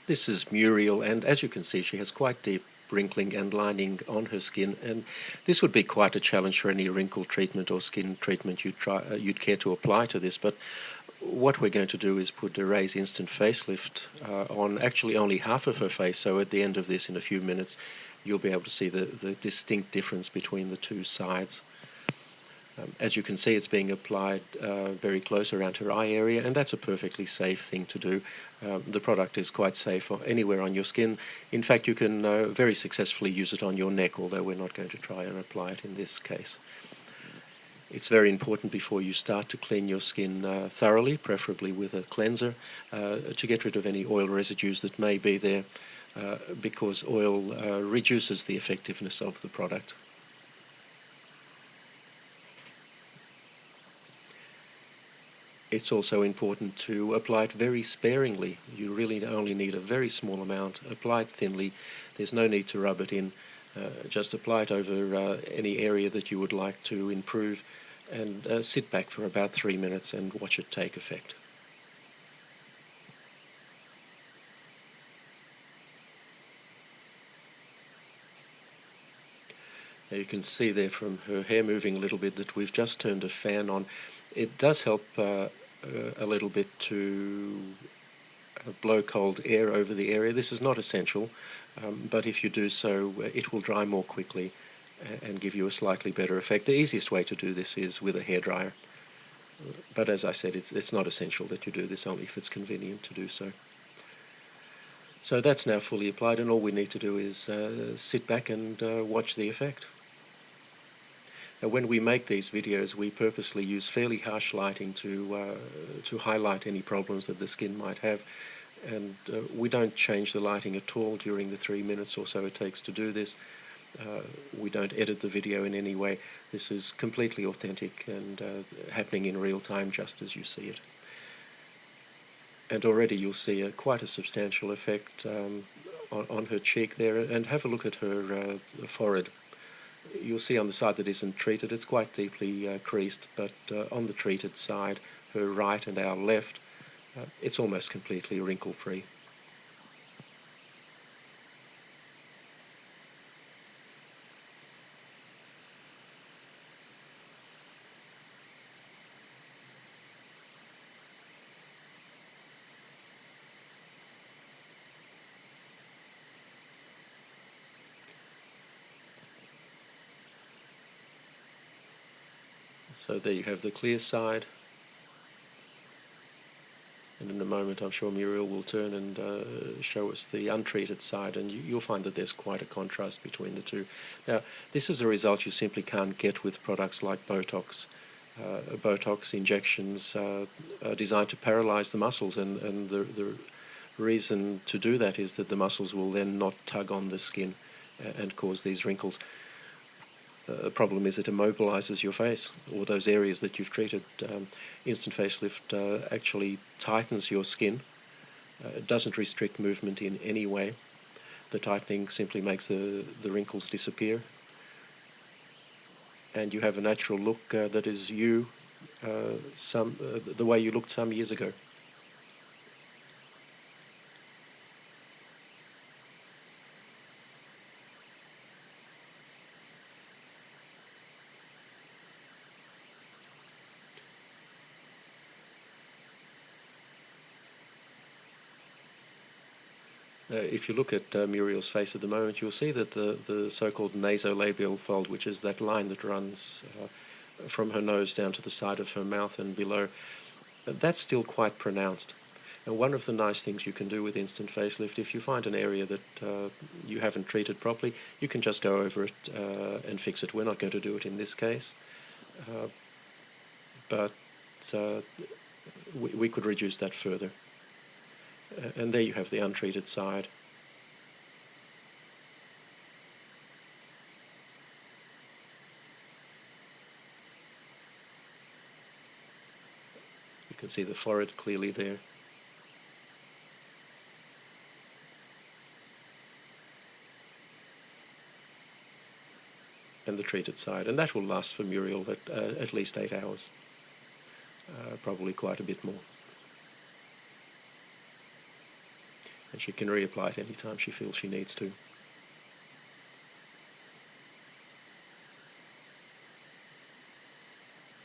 This is Muriel, and as you can see, she has quite deep wrinkling and lining on her skin, and this would be quite a challenge for any wrinkle treatment or skin treatment you'd care to apply to this. But what we're going to do is put a Ray's Instant Facelift on actually only half of her face, so at the end of this, in a few minutes, you'll be able to see the distinct difference between the two sides. As you can see, it's being applied very close around her eye area, and that's a perfectly safe thing to do. The product is quite safe anywhere on your skin. In fact, you can very successfully use it on your neck, although we're not going to try and apply it in this case. It's very important before you start to clean your skin thoroughly, preferably with a cleanser, to get rid of any oil residues that may be there, because oil reduces the effectiveness of the product. It's also important to apply it very sparingly. You really only need a very small amount. Apply it thinly. There's no need to rub it in. Just apply it over any area that you would like to improve, and sit back for about 3 minutes and watch it take effect. Now you can see there from her hair moving a little bit that we've just turned a fan on. It does help a little bit to blow cold air over the area. This is not essential, but if you do so, it will dry more quickly and give you a slightly better effect. The easiest way to do this is with a hairdryer, but as I said, it's not essential that you do this, only if it's convenient to do so. So that's now fully applied, and all we need to do is sit back and watch the effect. Now, when we make these videos, we purposely use fairly harsh lighting to highlight any problems that the skin might have, and we don't change the lighting at all during the 3 minutes or so it takes to do this. We don't edit the video in any way. This is completely authentic and happening in real time, just as you see it. And already you'll see quite a substantial effect on her cheek there, and have a look at her forehead. You'll see on the side that isn't treated, it's quite deeply creased, but on the treated side, her right and our left, it's almost completely wrinkle-free. So there you have the clear side, and in a moment I'm sure Muriel will turn and show us the untreated side, and you'll find that there's quite a contrast between the two. Now, this is a result you simply can't get with products like Botox. Botox injections are designed to paralyze the muscles, and the reason to do that is that the muscles will then not tug on the skin and cause these wrinkles. The problem is it immobilizes your face, or those areas that you've treated. Instant Facelift actually tightens your skin. It doesn't restrict movement in any way. The tightening simply makes the wrinkles disappear, and you have a natural look that is you, the way you looked some years ago. If you look at Muriel's face at the moment, you'll see that the so-called nasolabial fold, which is that line that runs from her nose down to the side of her mouth and below, that's still quite pronounced. And one of the nice things you can do with Instant Facelift, if you find an area that you haven't treated properly, you can just go over it and fix it. We're not going to do it in this case, but we could reduce that further. And there you have the untreated side. You can see the forehead clearly there. And the treated side. And that will last for Muriel at least 8 hours. Probably quite a bit more. and she can reapply it anytime she feels she needs to.